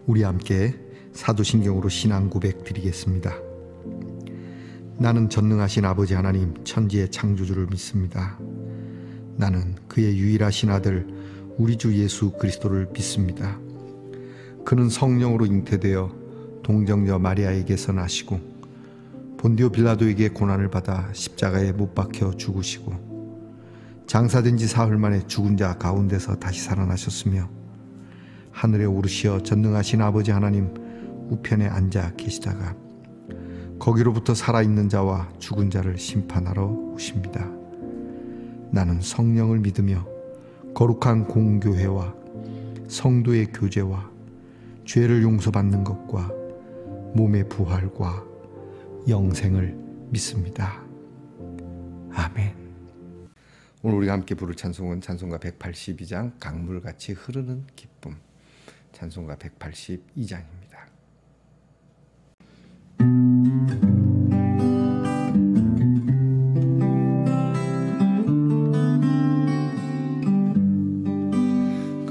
우리 함께 사도신경으로 신앙 고백 드리겠습니다. 나는 전능하신 아버지 하나님 천지의 창조주를 믿습니다. 나는 그의 유일하신 아들 우리 주 예수 그리스도를 믿습니다. 그는 성령으로 잉태되어 동정녀 마리아에게서 나시고 본디오 빌라도에게 고난을 받아 십자가에 못 박혀 죽으시고 장사된 지 사흘 만에 죽은 자 가운데서 다시 살아나셨으며 하늘에 오르시어 전능하신 아버지 하나님 우편에 앉아 계시다가 거기로부터 살아있는 자와 죽은 자를 심판하러 오십니다. 나는 성령을 믿으며 거룩한 공교회와 성도의 교제와 죄를 용서받는 것과 몸의 부활과 영생을 믿습니다. 아멘. 오늘 우리가 함께 부를 찬송은 찬송가 182장 강물같이 흐르는 기쁨, 찬송가 182장입니다.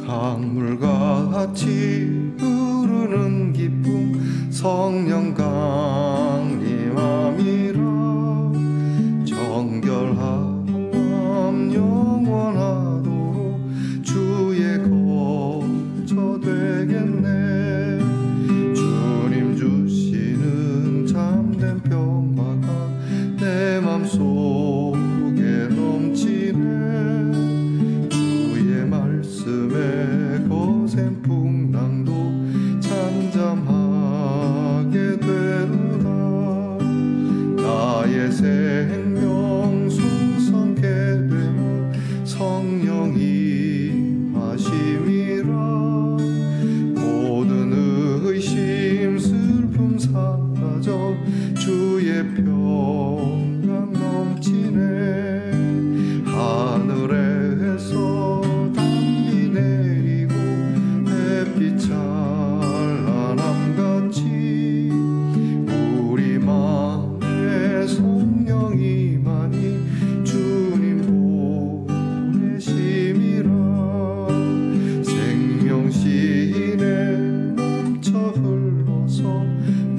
강물같이 흐르는 기쁨 성령 강림함이라 정결함 영원하도록 주의 거처 되겠네. 주님 주시는 참된 평화가 내 맘속에 넘치네. 주의 말씀에 거센 풍랑도 잠잠하게 되도다. 나의 생명 솟성게 되는 성령이 하심이라. 모든 의심 슬픔 사라져 주의 평강 넘치네. 하늘에서 담비 내리고 햇빛 찬란함같이 우리 마음에 성령이만이 주님 보내심이라. 생명시인에 넘쳐 흘러서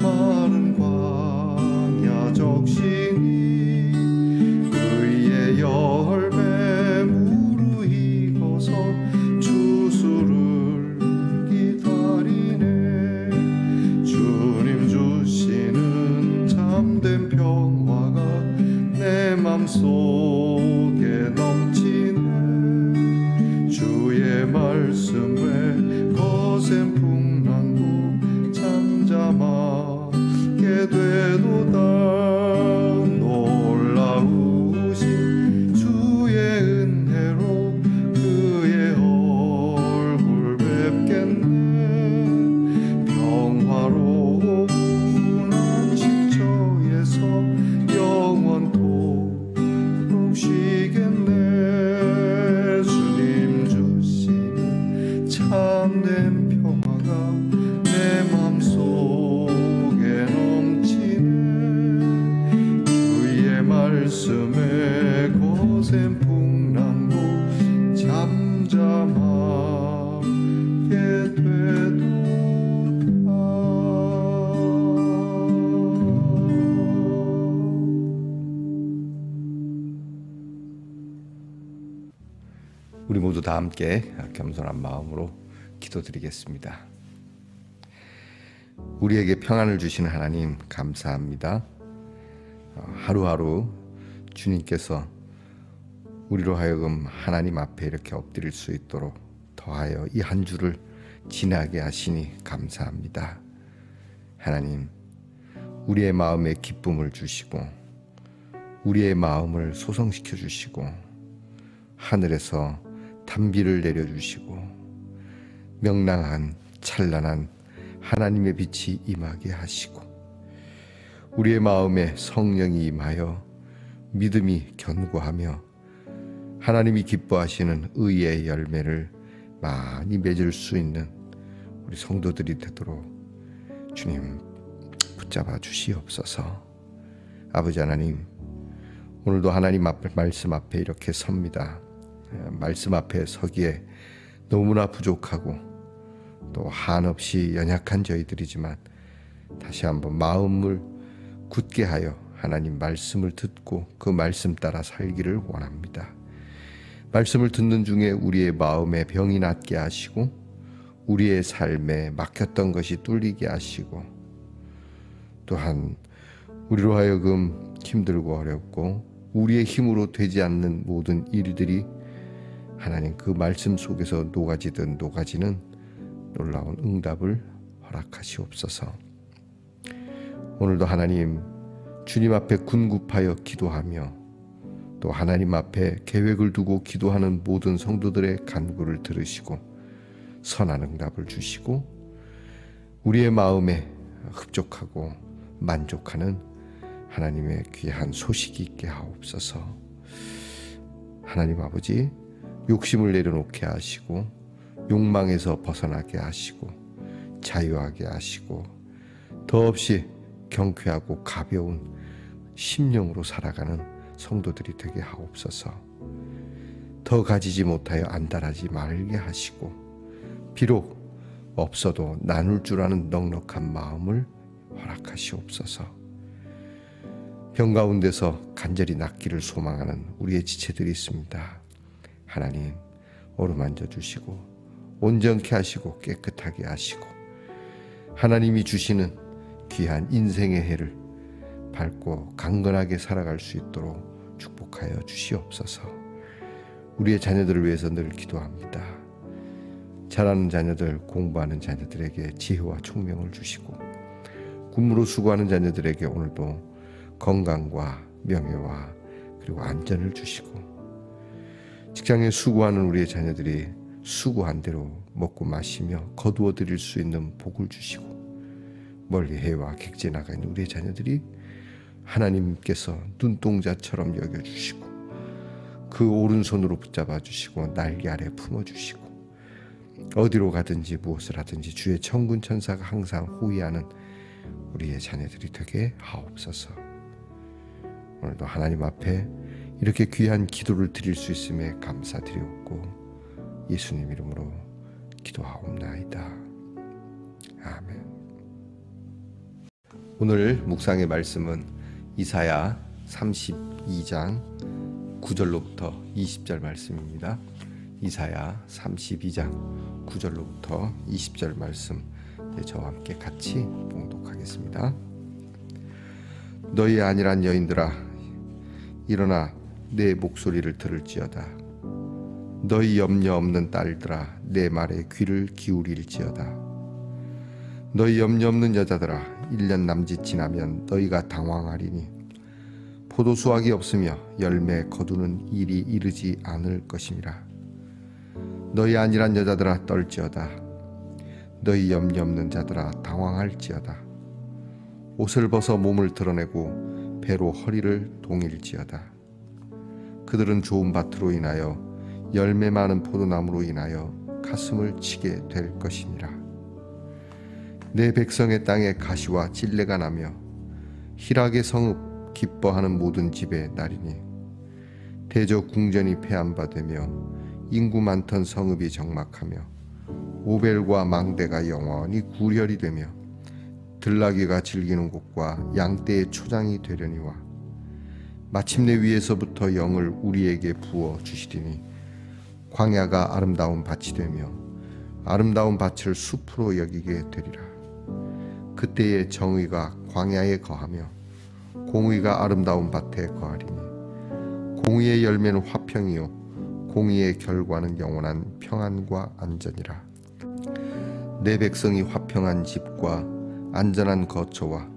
마른 광야 적시니 의의 열매 무르익어서 주수를 기다리네. 주님 주시는 참된 평화가 내 맘속에 넘치네. 주의 말씀에 거센 풍랑도 잠잠하게 되도다. 놀라우신 주의 은혜로 그의 얼굴 뵙겠네. 평화로운 안식처에서 영원토록 쉬겠네. 주님 주시는 참된 평화가 내 맘속에 넘치네. 주의 말씀에 거센 풍랑도 잠잠하게 되도다. 우리 모두 다 함께 겸손한 마음으로 기도드리겠습니다. 우리에게 평안을 주시는 하나님 감사합니다. 하루하루 주님께서 우리로 하여금 하나님 앞에 이렇게 엎드릴 수 있도록 더하여 이 한 주를 지나게 하시니 감사합니다. 하나님, 우리의 마음에 기쁨을 주시고 우리의 마음을 소성시켜 주시고 하늘에서 단비를 내려주시고 명랑한 찬란한 하나님의 빛이 임하게 하시고 우리의 마음에 성령이 임하여 믿음이 견고하며 하나님이 기뻐하시는 의의 열매를 많이 맺을 수 있는 우리 성도들이 되도록 주님 붙잡아 주시옵소서. 아버지 하나님, 오늘도 하나님 앞에 말씀 앞에 이렇게 섭니다. 말씀 앞에 서기에 너무나 부족하고 또 한없이 연약한 저희들이지만 다시 한번 마음을 굳게 하여 하나님 말씀을 듣고 그 말씀 따라 살기를 원합니다. 말씀을 듣는 중에 우리의 마음에 병이 낫게 하시고 우리의 삶에 막혔던 것이 뚫리게 하시고 또한 우리로 하여금 힘들고 어렵고 우리의 힘으로 되지 않는 모든 일들이 하나님 그 말씀 속에서 녹아지든 녹아지는 놀라운 응답을 허락하시옵소서. 오늘도 하나님 주님 앞에 군굽하여 기도하며 또 하나님 앞에 계획을 두고 기도하는 모든 성도들의 간구를 들으시고 선한 응답을 주시고 우리의 마음에 흡족하고 만족하는 하나님의 귀한 소식이 있게 하옵소서. 하나님 아버지 욕심을 내려놓게 하시고 욕망에서 벗어나게 하시고 자유하게 하시고 더없이 경쾌하고 가벼운 심령으로 살아가는 성도들이 되게 하옵소서. 더 가지지 못하여 안달하지 말게 하시고 비록 없어도 나눌 줄 아는 넉넉한 마음을 허락하시옵소서. 병 가운데서 간절히 낫기를 소망하는 우리의 지체들이 있습니다. 하나님 어루만져 주시고 온전케 하시고 깨끗하게 하시고 하나님이 주시는 귀한 인생의 해를 밝고 강건하게 살아갈 수 있도록 축복하여 주시옵소서. 우리의 자녀들을 위해서 늘 기도합니다. 자라는 자녀들, 공부하는 자녀들에게 지혜와 총명을 주시고 군무로 수고하는 자녀들에게 오늘도 건강과 명예와 그리고 안전을 주시고 직장에 수고하는 우리의 자녀들이 수고한 대로 먹고 마시며 거두어 드릴 수 있는 복을 주시고 멀리 해와 객지에 나가 있는 우리의 자녀들이 하나님께서 눈동자처럼 여겨주시고 그 오른손으로 붙잡아 주시고 날개 아래 품어주시고 어디로 가든지 무엇을 하든지 주의 천군 천사가 항상 호위하는 우리의 자녀들이 되게 하옵소서. 오늘도 하나님 앞에 이렇게 귀한 기도를 드릴 수 있음에 감사드리옵고 예수님 이름으로 기도하옵나이다. 아멘. 오늘 묵상의 말씀은 이사야 32장 9절로부터 20절 말씀입니다. 이사야 32장 9절로부터 20절 말씀 저와 함께 같이 봉독하겠습니다. 너희 안일한 여인들아 일어나 내 목소리를 들을지어다. 너희 염려 없는 딸들아 내 말에 귀를 기울일지어다. 너희 염려 없는 여자들아 1년 남짓 지나면 너희가 당황하리니 포도 수확이 없으며 열매 거두는 일이 이르지 않을 것임이라. 너희 안일한 여자들아 떨지어다. 너희 염려 없는 자들아 당황할지어다. 옷을 벗어 몸을 드러내고 배로 허리를 동일지어다. 그들은 좋은 밭으로 인하여 열매 많은 포도나무로 인하여 가슴을 치게 될 것이니라. 내 백성의 땅에 가시와 찔레가 나며 희락의 성읍 기뻐하는 모든 집에 나리니 대저 궁전이 폐함받으며 인구 많던 성읍이 적막하며 오벨과 망대가 영원히 구렬이 되며 들나귀가 즐기는 곳과 양떼의 초장이 되려니와 마침내 위에서부터 영을 우리에게 부어 주시리니 광야가 아름다운 밭이 되며 아름다운 밭을 숲으로 여기게 되리라. 그때에 정의가 광야에 거하며 공의가 아름다운 밭에 거하리니 공의의 열매는 화평이요 공의의 결과는 영원한 평안과 안전이라. 내 백성이 화평한 집과 안전한 거처와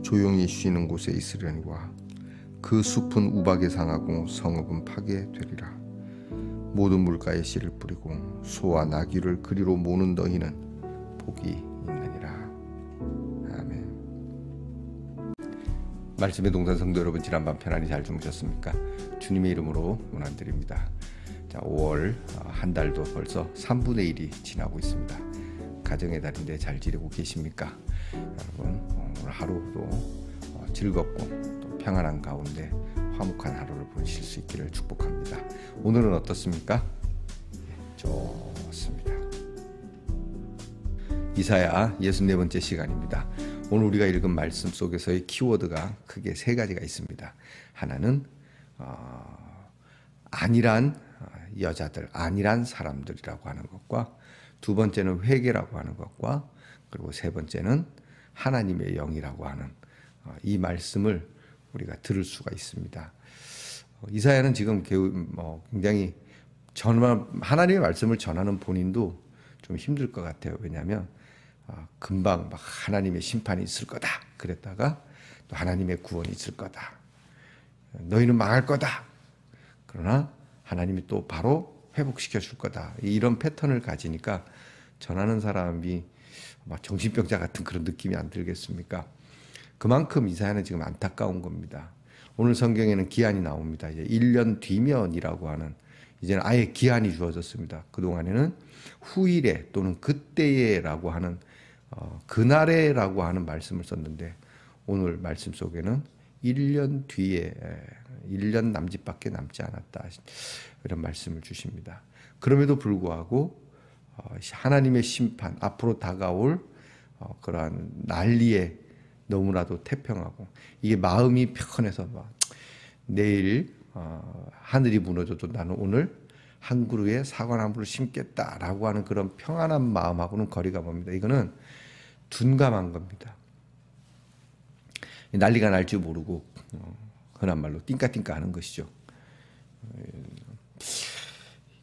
조용히 쉬는 곳에 있으려니와 그 숲은 우박에 상하고 성읍은 파괴되리라. 모든 물가에 씨를 뿌리고 소와 나귀를 그리로 모는 너희는 복이 있느니라. 아멘. 말씀의 동산 성도 여러분, 지난밤 편안히 잘 주무셨습니까? 주님의 이름으로 문안드립니다. 자, 5월 한 달도 벌써 3분의 1이 지나고 있습니다. 가정의 달인데 잘 지내고 계십니까? 여러분, 오늘 하루도 즐겁고 또 평안한 가운데 화목한 하루를 보내실 수 있기를 축복합니다. 오늘은 어떻습니까? 좋습니다. 이사야 64번째 시간입니다. 오늘 우리가 읽은 말씀 속에서의 키워드가 크게 세 가지가 있습니다. 하나는 안일한 여자들, 안일한 사람들이라고 하는 것과, 두 번째는 회개라고 하는 것과, 그리고 세 번째는 하나님의 영이라고 하는 이 말씀을 우리가 들을 수가 있습니다. 이사야는 지금 굉장히 하나님의 말씀을 전하는 본인도 좀 힘들 것 같아요. 왜냐하면 금방 막 하나님의 심판이 있을 거다 그랬다가 또 하나님의 구원이 있을 거다, 너희는 망할 거다, 그러나 하나님이 또 바로 회복시켜 줄 거다, 이런 패턴을 가지니까 전하는 사람이 막 정신병자 같은 그런 느낌이 안 들겠습니까? 그만큼 이사야는 지금 안타까운 겁니다. 오늘 성경에는 기한이 나옵니다. 이제 1년 뒤면이라고 하는, 이제는 아예 기한이 주어졌습니다. 그동안에는 후일에 또는 그때에라고 하는 그날에라고 하는 말씀을 썼는데, 오늘 말씀 속에는 1년 뒤에, 1년 남짓밖에 남지 않았다, 이런 말씀을 주십니다. 그럼에도 불구하고 하나님의 심판, 앞으로 다가올 그러한 난리에 너무나도 태평하고, 이게 마음이 편해서 막 내일 하늘이 무너져도 나는 오늘 한 그루의 사과나무를 심겠다라고 하는 그런 평안한 마음하고는 거리가 멉니다. 이거는 둔감한 겁니다. 난리가 날 줄 모르고 흔한 말로 띵까띵까 하는 것이죠.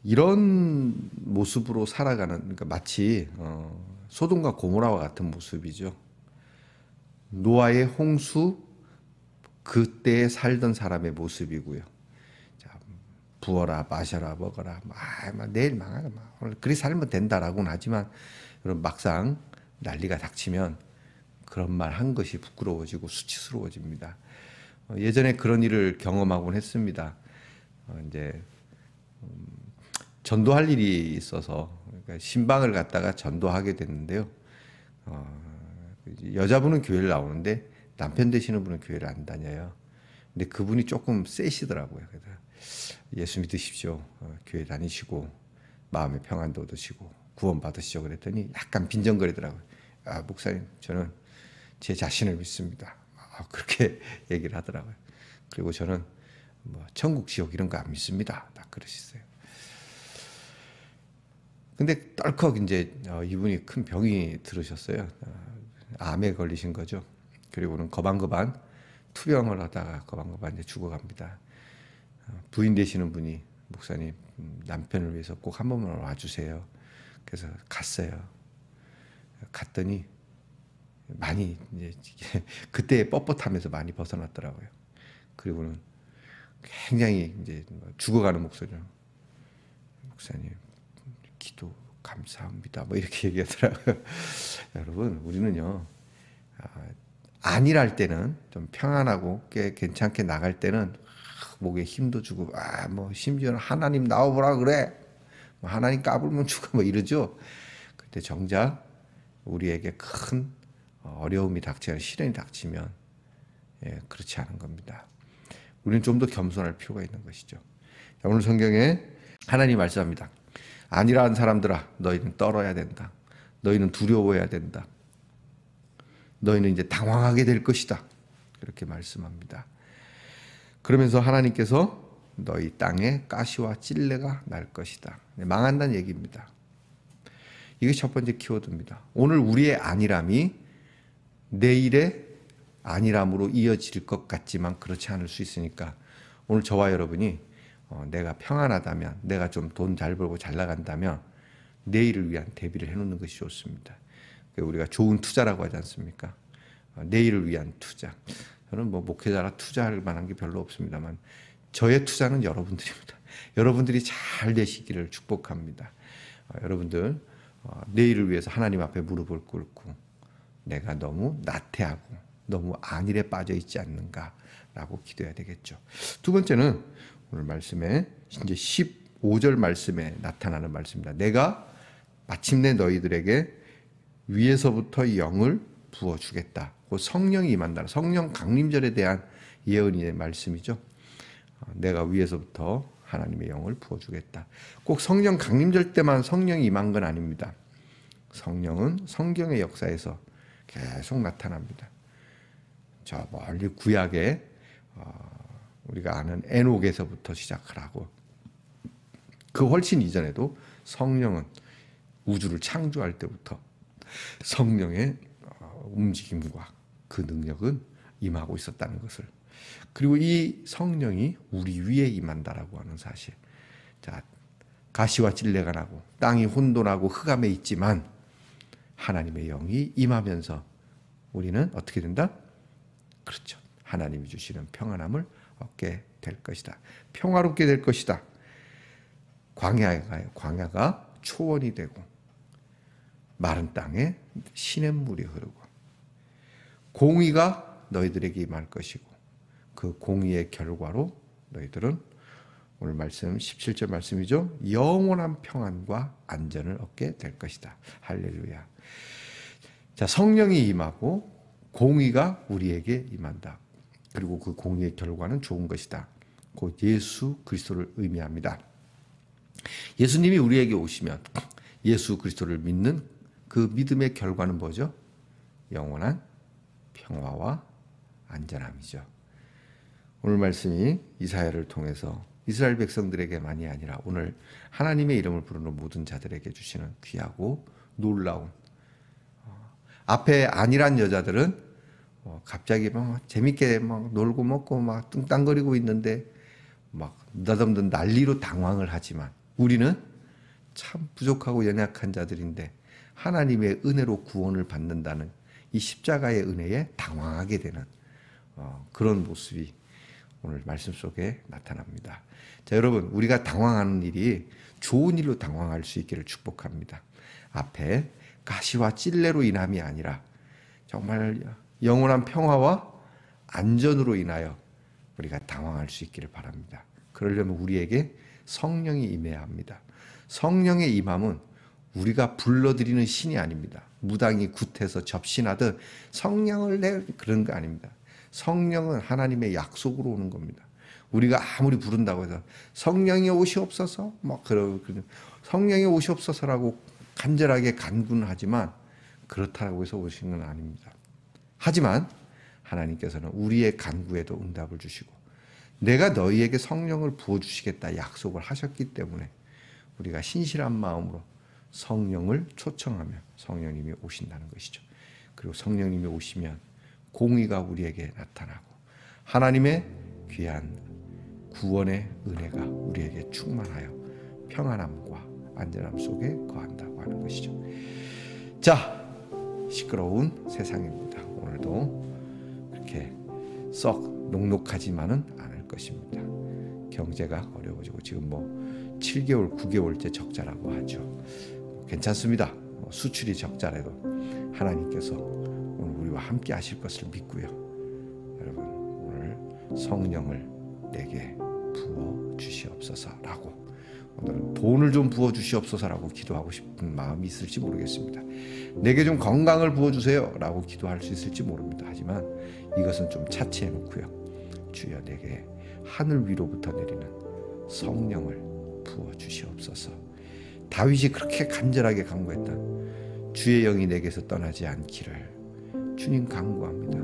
이런 모습으로 살아가는, 그러니까 마치 소돔과 고모라와 같은 모습이죠. 노아의 홍수, 그때에 살던 사람의 모습이고요. 자, 부어라, 마셔라, 먹어라, 내일 망하라, 오늘 그리 살면 된다라고는 하지만, 여러분 막상 난리가 닥치면 그런 말 한 것이 부끄러워지고 수치스러워집니다. 예전에 그런 일을 경험하곤 했습니다. 이제 전도할 일이 있어서, 그러니까 신방을 갖다가 전도하게 됐는데요. 여자분은 교회를 나오는데 남편 되시는 분은 교회를 안 다녀요. 근데 그분이 조금 세시더라고요. 그래서 예수 믿으십시오, 교회 다니시고 마음의 평안도 얻으시고 구원 받으시죠 그랬더니 약간 빈정거리더라고요. 목사님, 저는 제 자신을 믿습니다, 그렇게 얘기를 하더라고요. 그리고 저는 천국 지옥 이런 거 안 믿습니다, 딱 그러셨어요. 근데 떨컥 이제 이분이 큰 병이 들으셨어요. 암에 걸리신 거죠. 그리고는 거반거반 투병을 하다가 거반거반 이제 죽어갑니다. 부인 되시는 분이, 목사님, 남편을 위해서 꼭 한 번만 와주세요. 그래서 갔어요. 갔더니 많이 이제 그때 뻣뻣하면서 많이 벗어났더라고요. 그리고는 굉장히 이제 죽어가는 목소리로, 목사님, 기도 감사합니다, 이렇게 얘기하더라고요. 여러분, 우리는요, 안일할 때는 좀 평안하고 꽤 괜찮게 나갈 때는 목에 힘도 주고, 심지어는 하나님 나와보라 그래, 하나님 까불면 죽어, 이러죠. 그때 정작 우리에게 큰 어려움이 닥치면, 시련이 닥치면 그렇지 않은 겁니다. 우리는 좀 더 겸손할 필요가 있는 것이죠. 자, 오늘 성경에 하나님 말씀합니다. 안일한 사람들아, 너희는 떨어야 된다. 너희는 두려워해야 된다. 너희는 이제 당황하게 될 것이다. 그렇게 말씀합니다. 그러면서 하나님께서 너희 땅에 가시와 찔레가 날 것이다. 망한다는 얘기입니다. 이게 첫 번째 키워드입니다. 오늘 우리의 안일함이 내일의 안일함으로 이어질 것 같지만 그렇지 않을 수 있으니까, 오늘 저와 여러분이 내가 평안하다면, 내가 좀 돈 잘 벌고 잘 나간다면 내일을 위한 대비를 해놓는 것이 좋습니다. 우리가 좋은 투자라고 하지 않습니까? 내일을 위한 투자. 저는 목회자라 투자할 만한 게 별로 없습니다만, 저의 투자는 여러분들입니다. 여러분들이 잘 되시기를 축복합니다. 여러분들 내일을 위해서 하나님 앞에 무릎을 꿇고, 내가 너무 나태하고 너무 안일에 빠져 있지 않는가라고 기도해야 되겠죠. 두 번째는 오늘 말씀에 이제 15절 말씀에 나타나는 말씀입니다. 내가 마침내 너희들에게 위에서부터 영을 부어주겠다. 그 성령이 임한다. 성령 강림절에 대한 예언의 말씀이죠. 내가 위에서부터 하나님의 영을 부어주겠다. 꼭 성령 강림절 때만 성령이 임한 건 아닙니다. 성령은 성경의 역사에서 계속 나타납니다. 저 멀리 구약에 우리가 아는 에녹에서부터 시작을 하고 그 훨씬 이전에도 성령은 우주를 창조할 때부터 성령의 움직임과 그 능력은 임하고 있었다는 것을, 그리고 이 성령이 우리 위에 임한다라고 하는 사실. 자, 가시와 찔레가 나고 땅이 혼돈하고 흑암에 있지만 하나님의 영이 임하면서 우리는 어떻게 된다? 그렇죠. 하나님이 주시는 평안함을 얻게 될 것이다. 평화롭게 될 것이다. 광야가 초원이 되고 마른 땅에 시냇물이 흐르고 공의가 너희들에게 임할 것이고 그 공의의 결과로 너희들은 오늘 말씀 17절 말씀이죠. 영원한 평안과 안전을 얻게 될 것이다. 할렐루야. 자, 성령이 임하고 공의가 우리에게 임한다. 그리고 그 공의의 결과는 좋은 것이다. 곧 예수 그리스도를 의미합니다. 예수님이 우리에게 오시면 예수 그리스도를 믿는 그 믿음의 결과는 뭐죠? 영원한 평화와 안전함이죠. 오늘 말씀이 이사야를 통해서 이스라엘 백성들에게만이 아니라 오늘 하나님의 이름을 부르는 모든 자들에게 주시는 귀하고 놀라운, 앞에 안일한 여자들은 갑자기 막 재밌게 막 놀고 먹고 막 뚱땅거리고 있는데 막 느닷없는 난리로 당황을 하지만 우리는 참 부족하고 연약한 자들인데 하나님의 은혜로 구원을 받는다는 이 십자가의 은혜에 당황하게 되는 그런 모습이 오늘 말씀 속에 나타납니다. 자, 여러분, 우리가 당황하는 일이 좋은 일로 당황할 수 있기를 축복합니다. 앞에 가시와 찔레로 인함이 아니라 정말 영원한 평화와 안전으로 인하여 우리가 당황할 수 있기를 바랍니다. 그러려면 우리에게 성령이 임해야 합니다. 성령의 임함은 우리가 불러들이는 신이 아닙니다. 무당이 굿해서 접신하듯 성령을 내 그런 거 아닙니다. 성령은 하나님의 약속으로 오는 겁니다. 우리가 아무리 부른다고 해서 성령이 오시옵소서 막 성령이 오시옵소서라고 간절하게 간구하지만 그렇다고 해서 오신 건 아닙니다. 하지만 하나님께서는 우리의 간구에도 응답을 주시고 내가 너희에게 성령을 부어주시겠다 약속을 하셨기 때문에 우리가 신실한 마음으로 성령을 초청하며 성령님이 오신다는 것이죠. 그리고 성령님이 오시면 공의가 우리에게 나타나고 하나님의 귀한 구원의 은혜가 우리에게 충만하여 평안함과 안전함 속에 거한다고 하는 것이죠. 자, 시끄러운 세상입니다. 오늘도 그렇게 썩 녹록하지만은 않을 것입니다. 경제가 어려워지고 지금 7개월, 9개월째 적자라고 하죠. 괜찮습니다. 수출이 적자라도 하나님께서 오늘 우리와 함께 하실 것을 믿고요. 여러분, 오늘 성령을 내게 부어 주시옵소서라고, 오늘은 돈을 좀 부어 주시옵소서라고 기도하고 싶은 마음이 있을지 모르겠습니다. 내게 좀 건강을 부어 주세요라고 기도할 수 있을지 모릅니다. 하지만 이것은 좀 차치해 놓고요. 주여 내게 하늘 위로부터 내리는 성령을 부어 주시옵소서. 다윗이 그렇게 간절하게 간구했던 주의 영이 내게서 떠나지 않기를 주님 간구합니다.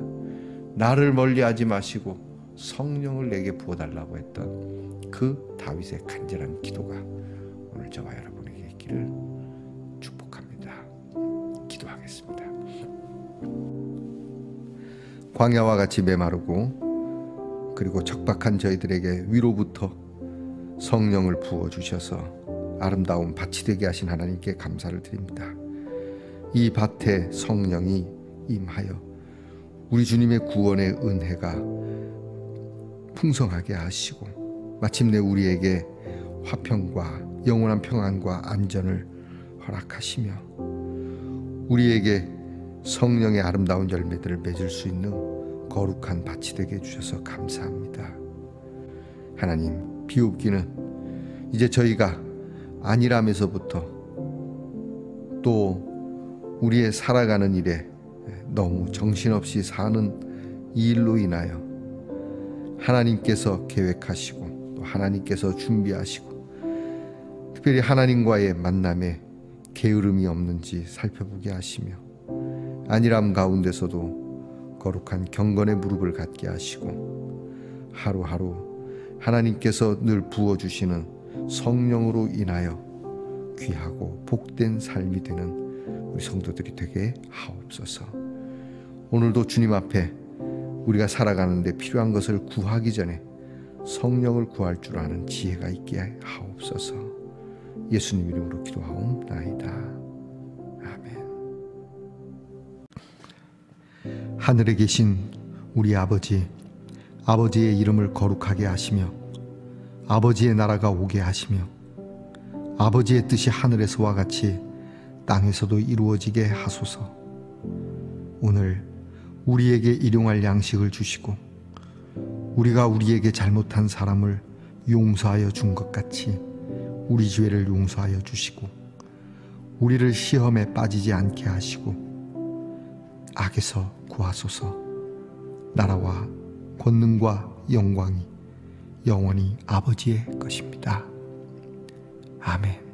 나를 멀리하지 마시고 성령을 내게 부어달라고 했던 그 다윗의 간절한 기도가 오늘 저와 여러분에게 있기를 축복합니다. 기도하겠습니다. 광야와 같이 메마르고 그리고 척박한 저희들에게 위로부터 성령을 부어주셔서 아름다운 밭이 되게 하신 하나님께 감사를 드립니다. 이 밭에 성령이 임하여 우리 주님의 구원의 은혜가 풍성하게 하시고 마침내 우리에게 화평과 영원한 평안과 안전을 허락하시며 우리에게 성령의 아름다운 열매들을 맺을 수 있는 거룩한 밭이 되게 해주셔서 감사합니다. 하나님, 비옵기는 이제 저희가 안일함에서부터 또 우리의 살아가는 일에 너무 정신없이 사는 이 일로 인하여 하나님께서 계획하시고 또 하나님께서 준비하시고 특별히 하나님과의 만남에 게으름이 없는지 살펴보게 하시며 안일함 가운데서도 거룩한 경건의 무릎을 갖게 하시고 하루하루 하나님께서 늘 부어주시는 성령으로 인하여 귀하고 복된 삶이 되는 우리 성도들이 되게 하옵소서. 오늘도 주님 앞에 우리가 살아가는데 필요한 것을 구하기 전에 성령을 구할 줄 아는 지혜가 있게 하옵소서. 예수님 이름으로 기도하옵나이다. 아멘. 하늘에 계신 우리 아버지, 아버지의 이름을 거룩하게 하시며 아버지의 나라가 오게 하시며 아버지의 뜻이 하늘에서와 같이 땅에서도 이루어지게 하소서. 오늘 우리에게 일용할 양식을 주시고 우리가 우리에게 잘못한 사람을 용서하여 준 것 같이 우리 죄를 용서하여 주시고 우리를 시험에 빠지지 않게 하시고 악에서 구하소서. 나라와 권능과 영광이 영원히 아버지의 것입니다. 아멘.